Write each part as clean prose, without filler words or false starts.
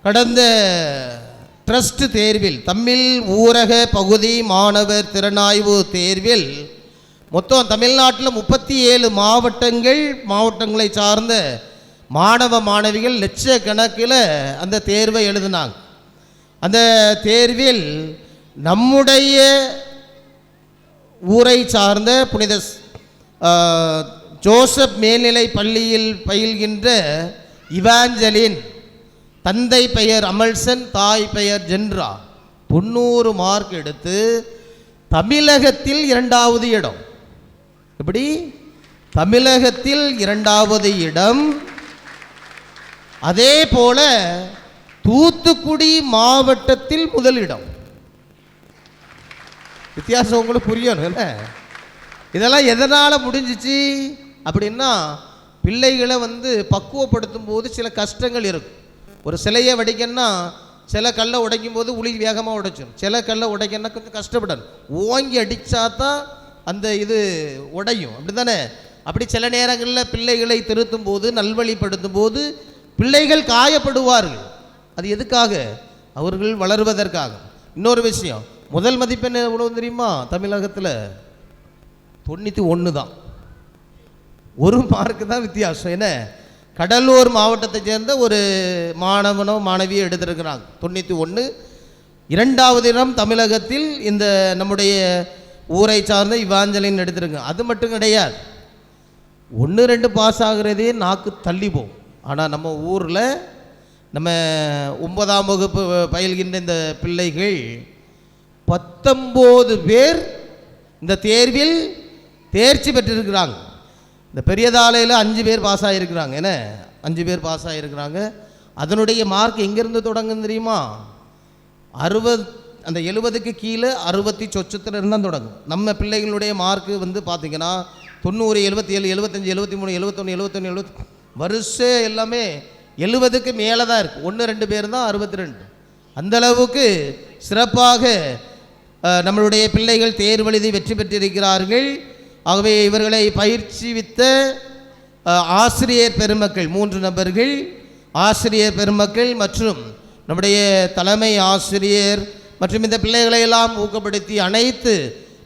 கடந்த ட்ரஸ்ட் தேர்வில் தமிழ் ஊரக பகுதி மாணவர் திறனாய்வு தேர்வில் மொத்தம் தமிழ்நாட்டில் 37 மாவட்டங்களை சார்ந்த மாணவ மாணவிகள் லட்சக்கணக்கில் அந்த தேர்வை எழுதினாங்க. அந்த தேர்வில் நம்முடைய ஊரை சார்ந்த புனித ஜோசப் மேல்நிலை பள்ளியில் பயில்கின்ற இவாஞ்சலின் தந்தை பெயர் அமல்சன், தாய் பெயர் ஜென்ரா 90 மார்க் எடுத்து தமிழகத்தில் 2வது இடம். எப்படி? தமிழகத்தில் 2வது இடம். அதே போல தூத்துக்குடி மாவட்டத்தில் முதலிடம். வித்தியாசம் உங்களுக்கு புரியணும். இதெல்லாம் எதனால் முடிஞ்சிச்சு அப்படின்னா, பிள்ளைகளை பக்குவப்படுத்தும் போது சில கஷ்டங்கள் இருக்கும். ஒரு சிலையை வடிக்கன்னா சில கல்லை உடைக்கும் போது உளி வேகமாக உடைச்சிடும், சில கல்லை உடைக்கன்னா கொஞ்சம் கஷ்டப்படணும். ஓங்கி அடித்தா தான் அந்த இது உடையும், அப்படி தானே? அப்படி சில நேரங்களில் பிள்ளைகளை திருத்தும் போது, நல்வழிப்படுத்தும் போது பிள்ளைகள் காயப்படுவார்கள். அது எதுக்காக? அவர்கள் வளருவதற்காக. இன்னொரு விஷயம், முதல் மதிப்பெண் எவ்வளவு தெரியுமா? தமிழகத்தில் 91 தான். 1 மார்க்கு தான் வித்தியாசம். என்ன? கடலூர் மாவட்டத்தை சேர்ந்த ஒரு மாணவனோ மாணவியோ எடுத்திருக்கிறாங்க 91. 2வது இடம் தமிழகத்தில் இந்த நம்முடைய ஊரை சார்ந்த இவாஞ்சலின் எடுத்திருக்காங்க. அது மட்டும் கிடையாது, 1, 2 பாஸ் ஆகிறதே நாக்கு தள்ளி போகும். ஆனால் நம்ம ஊரில் நம்ம 9ஆம் வகுப்பு பயில்கின்ற இந்த பிள்ளைகள் 19 பேர் இந்த தேர்வில் தேர்ச்சி பெற்றிருக்கிறாங்க. இந்த பெரியதாலையில் 5 பேர் பாஸ் ஆகியிருக்கிறாங்க. என்ன? 5 பேர் பாஸ் ஆகியிருக்கிறாங்க. அதனுடைய மார்க் எங்கேருந்து தொடங்கும் தெரியுமா? 60, அந்த 70க்கு கீழே 60 சொச்சத்தில் இருந்தால் தொடங்கும். நம்ம பிள்ளைகளுடைய மார்க்கு பார்த்திங்கன்னா 90, 77, 75, 73, 71, 71, 70 வருஷம் எல்லாமே 70க்கு மேலே தான் இருக்குது. 1, 2 பேர் தான் 62. அந்தளவுக்கு சிறப்பாக நம்மளுடைய பிள்ளைகள் தேர்வெழுதி வெற்றி பெற்றிருக்கிறார்கள். ஆகவே இவர்களை பயிற்சிவித்த ஆசிரியர் பெருமக்கள் 3 நபர்கள், ஆசிரியர் பெருமக்கள் மற்றும் நம்முடைய தலைமை ஆசிரியர் மற்றும் இந்த பிள்ளைகளை எல்லாம் ஊக்கப்படுத்தி அனைத்து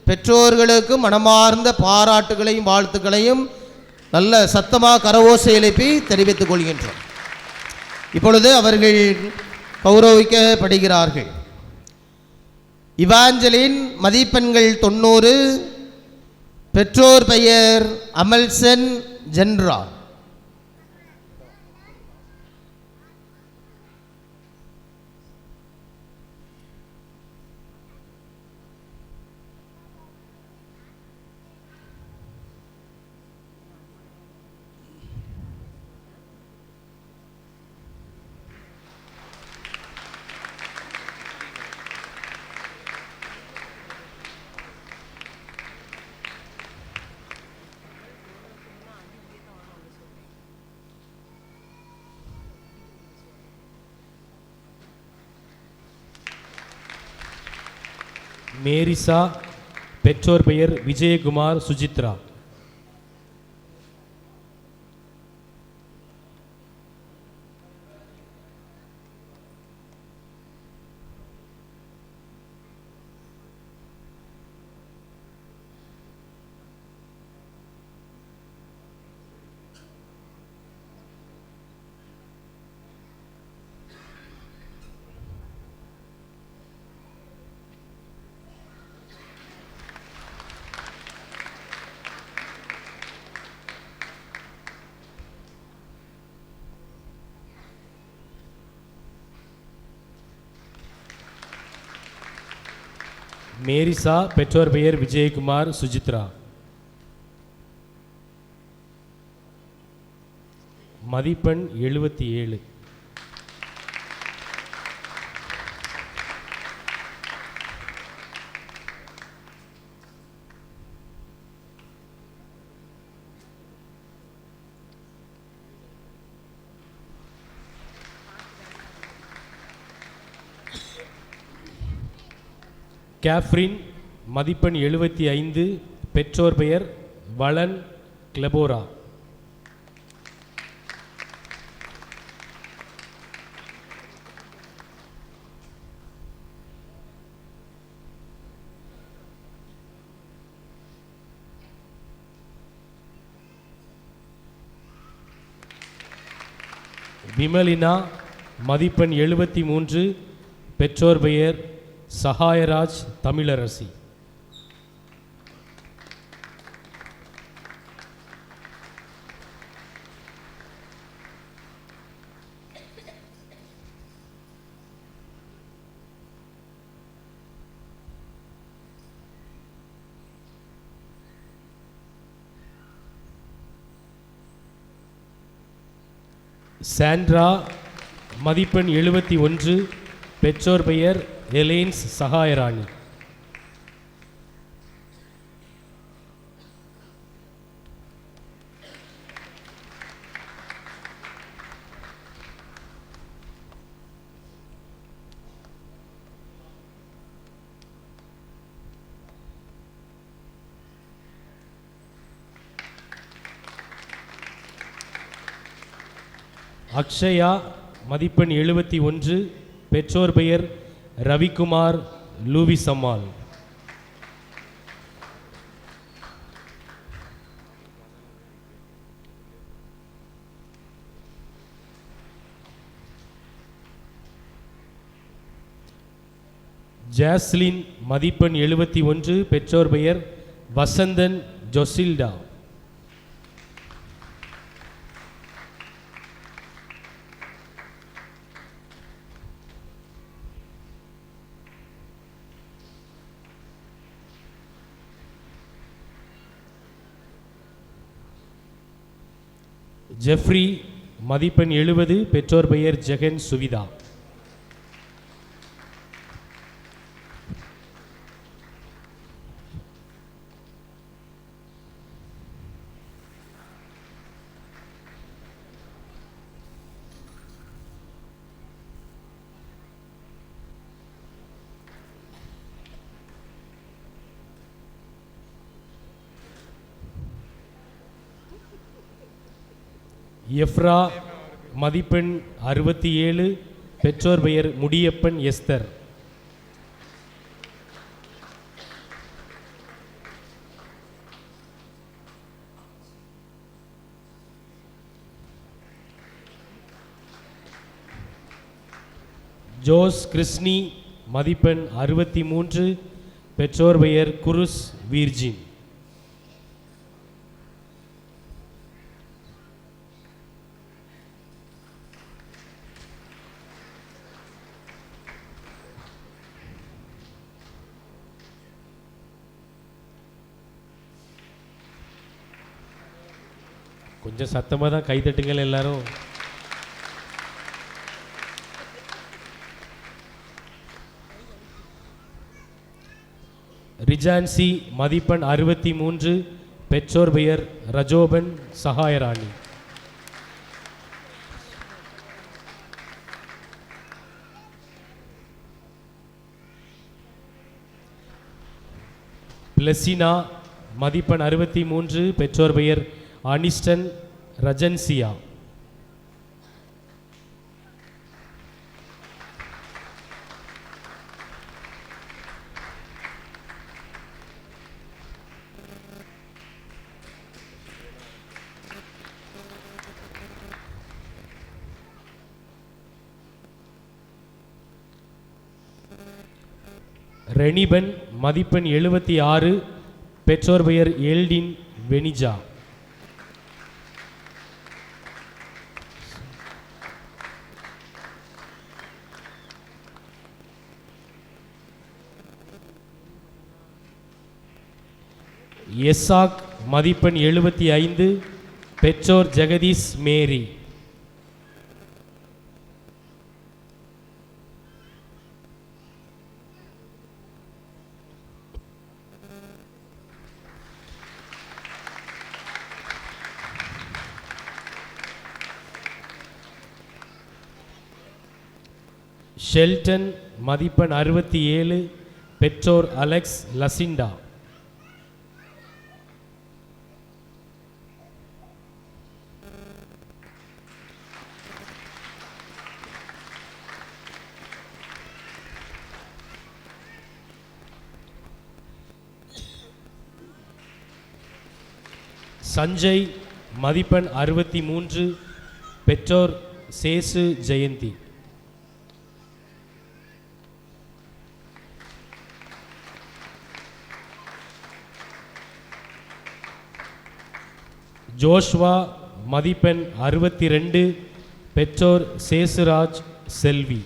பெற்றோர்களுக்கும் மனமார்ந்த பாராட்டுகளையும் வாழ்த்துக்களையும் நல்ல சத்தமாக கரவோசை எழுப்பி தெரிவித்துக் கொள்கின்றோம். இப்பொழுது அவர்கள் கௌரவிக்கப்படுகிறார்கள். இவாஞ்சலின் மதிப்பெண்கள் 90. பெற்றோர் பெயர் அமல்சன், ஜென்ரா. மேரிசா, பெற்றோர் பெயர் விஜயகுமார், சுஜித்ரா. மேரிசா, பெற்றோர் பெயர் விஜயகுமார், சுஜித்ரா. மதிப்பெண் 77. கேப்ரின், மதிப்பெண் 75. பெற்றோர் பெயர் வளன், கிளபோரா. விமலினா மதிப்பெண் 73, பெற்றோர் பெயர் சகாயராஜ் தமிழரசி. சாண்ட்ரா மதிப்பெண் 71, பெற்றோர் பெயர் எலேன்ஸ் சகாயராணி. அக்ஷயா மதிப்பெண் 71, பெற்றோர் பெயர் ரவிக்குமார் லூவிஸ் அம்மாள். ஜாஸ்லின் மதிப்பெண் 71, பெற்றோர் பெயர் வசந்தன் ஜொசில்டா. ஜெஃப்ரி மதிப்பெண் 70, பெற்றோர் பெயர் ஜெகன் சுவிதா. எஃப்ரா மதிப்பெண் 67, பெற்றோர் பெயர் முடியப்பன் எஸ்தர். ஜோஸ் கிருஷ்ணி மதிப்பெண் 63, பெற்றோர் பெயர் குருஸ் வீர்ஜின். கொஞ்சம் சத்தமாக தான் கைத்தட்டுங்கள் எல்லாரும். ரிஜான்சி மதிப்பெண் 63, பெற்றோர் பெயர் ரஜோபன் சகாயராணி. பிளசினா மதிப்பெண் 63, பெற்றோர் பெயர் அனிஸ்டன் ரஜன்சியா. ரெனிபன் மதிப்பெண் 76, பெற்றோர் பெயர் எல்டின் வெனிஜா. எஸ்ஸாக் மதிப்பெண் 75, பெற்றோர் ஜெகதீஷ் மேரி. ஷெல்டன் மதிப்பெண் 67, பெற்றோர் அலெக்ஸ் லசிண்டா. சஞ்சய் மதிப்பெண் 63, பெற்றோர் சேசு ஜெயந்தி. ஜோஷ்வா மதிப்பெண் 62, பெற்றோர் சேசுராஜ், செல்வி.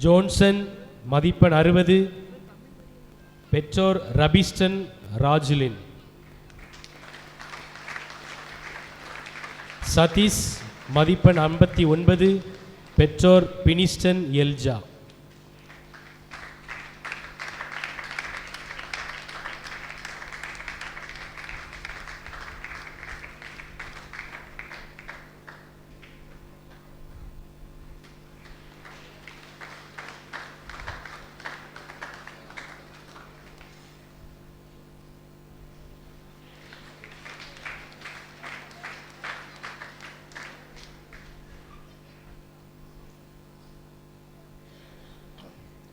ஜோன்சன் மதிப்பெண் 60, பெற்றோர் ரபிஸ்டன், ராஜுலின். சதீஷ் மதிப்பெண் 59, பெற்றோர் பினிஸ்டன், எல்ஜா.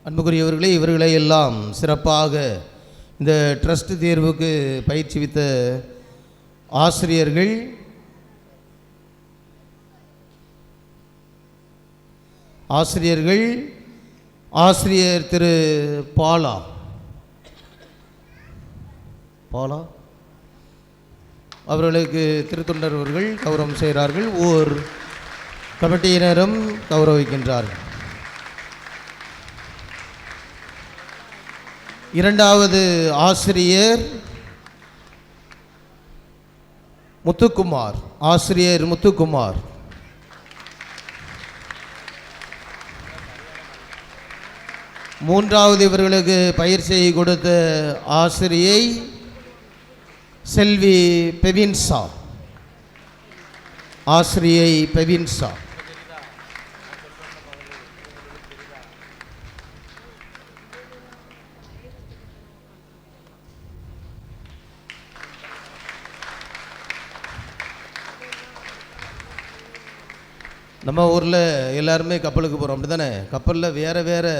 அன்புக்குரியவர்களே, இவர்களை எல்லாம் சிறப்பாக இந்த ட்ரஸ்ட் தேர்வுக்கு பயிற்சிவித்த ஆசிரியர்கள், ஆசிரியர் திரு பாலா அவர்களுக்கு திருத்தொண்டர் அவர்கள் கௌரவம் செய்கிறார்கள். ஓர் கமிட்டியினரும் கௌரவிக்கின்றார்கள். இரண்டாவது ஆசிரியர் முத்துக்குமார். மூன்றாவது இவர்களுக்கு பயிற்சியை கொடுத்த ஆசிரியை செல்வி பெவின்சா. நம்ம ஊரில் எல்லாருமே கப்பலுக்கு போகிறோம், அப்படி தானே? கப்பலில் வேறு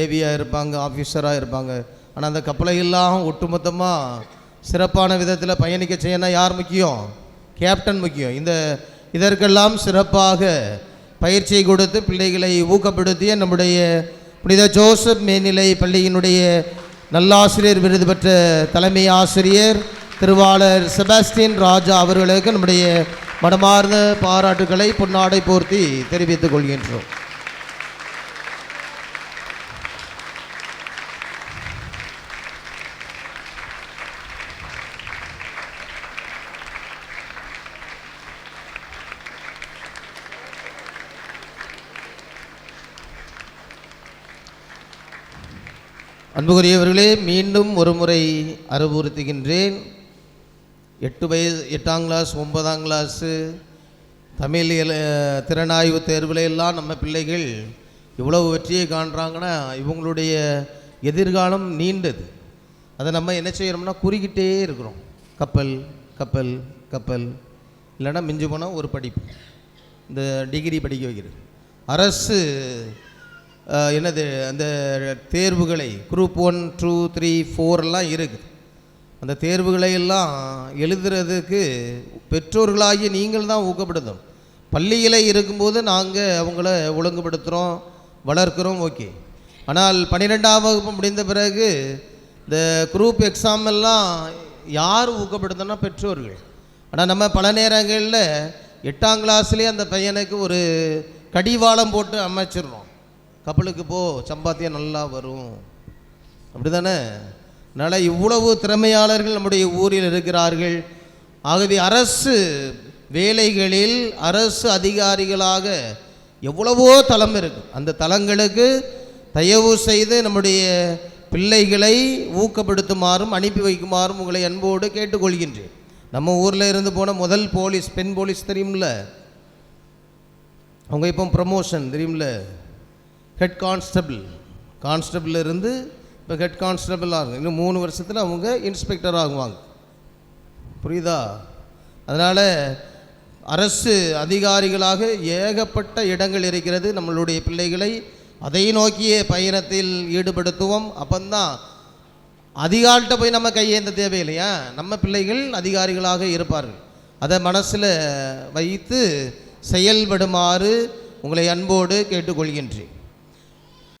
ஏவியாக இருப்பாங்க, ஆஃபீஸராக இருப்பாங்க. ஆனால் அந்த கப்பலை எல்லாம் ஒட்டுமொத்தமாக சிறப்பான விதத்தில் பயணிக்க செய்யணும். யார் முக்கியம்? கேப்டன் முக்கியம். இதற்கெல்லாம் சிறப்பாக பயிற்சியை கொடுத்து பிள்ளைகளை ஊக்கப்படுத்திய நம்முடைய புனித ஜோசப் மேல்நிலை பள்ளியினுடைய நல்லாசிரியர் விருது பெற்ற தலைமை ஆசிரியர் திருவாளர் செபாஸ்டியன் ராஜா அவர்களுக்கு நம்முடைய மனமார்ந்த பாராட்டுக்களை பொன்னாடை போர்த்தி தெரிவித்துக் கொள்கின்றோம். அன்புக்குரியவர்களே, மீண்டும் ஒரு முறை அறிவுறுத்துகின்றேன். 8ஆம் கிளாஸ் 9ஆம் கிளாஸு தமிழ் திறனாய்வு தேர்வில் எல்லாம் நம்ம பிள்ளைகள் இவ்வளவு வெற்றியை காண்றாங்கன்னா இவங்களுடைய எதிர்காலம் நீண்டது. அதை நம்ம என்ன செய்கிறோம்னா குறுக்கிட்டே இருக்கிறோம். கப்பல் கப்பல் கப்பல் இல்லைன்னா மிஞ்சி போனால் ஒரு படிப்பு, இந்த டிகிரி படிக்க வைக்கிறது. அரசு என்னது அந்த தேர்வுகளை குரூப் 1, 2, 3, 4 எல்லாம் இருக்குது. அந்த தேர்வுகளை எல்லாம் எழுதுறதுக்கு பெற்றோர்களாகி நீங்கள் தான் ஊக்கப்படுத்தணும். பள்ளியில் இருக்கும்போது நாங்கள் அவங்கள ஒழுங்குபடுத்துகிறோம், வளர்க்குறோம், ஓகே. ஆனால் 12ஆம் வகுப்பு முடிந்த பிறகு இந்த குரூப் எக்ஸாம் எல்லாம் யார் ஊக்கப்படுத்தனா? பெற்றோர்கள். ஆனால் நம்ம பல நேரங்களில் 8ஆம் கிளாஸ்லேயே அந்த பையனுக்கு ஒரு கடிவாளம் போட்டு அமைச்சிடுறோம். கப்பலுக்கு போ, சம்பாத்தியம் நல்லா வரும், அப்படி தானே? அதனால் இவ்வளவு திறமையாளர்கள் நம்முடைய ஊரில் இருக்கிறார்கள். ஆகவே அரசு வேலைகளில் அரசு அதிகாரிகளாக எவ்வளவோ தளம் இருக்குது. அந்த தளங்களுக்கு தயவு செய்து நம்முடைய பிள்ளைகளை ஊக்கப்படுத்துமாறும் அனுப்பி வைக்குமாறும் உங்களை அன்போடு கேட்டுக்கொள்கின்றேன். நம்ம ஊரில் இருந்து போன முதல் போலீஸ், பெண் போலீஸ் தெரியும்ல, அவங்க இப்போ ப்ரமோஷன் தெரியும்ல, ஹெட் கான்ஸ்டபிள் இருந்து இப்போ ஹெட் கான்ஸ்டபிள் ஆகும், இன்னும் 3 வருஷத்தில் அவங்க இன்ஸ்பெக்டர் ஆகுவாங்க. புரியுதா? அதனால் அரசு அதிகாரிகளாக ஏகப்பட்ட இடங்கள் இருக்கிறது. நம்மளுடைய பிள்ளைகளை அதை நோக்கிய பயணத்தில் ஈடுபடுத்துவோம். அப்பந்தான் அதிகாரிகிட்ட போய் நம்ம கையேந்த தேவையில்லையா, நம்ம பிள்ளைகள் அதிகாரிகளாக இருப்பார்கள். அதை மனசில் வைத்து செயல்படுமாறு உங்களை அன்போடு கேட்டுக்கொள்கின்றேன்.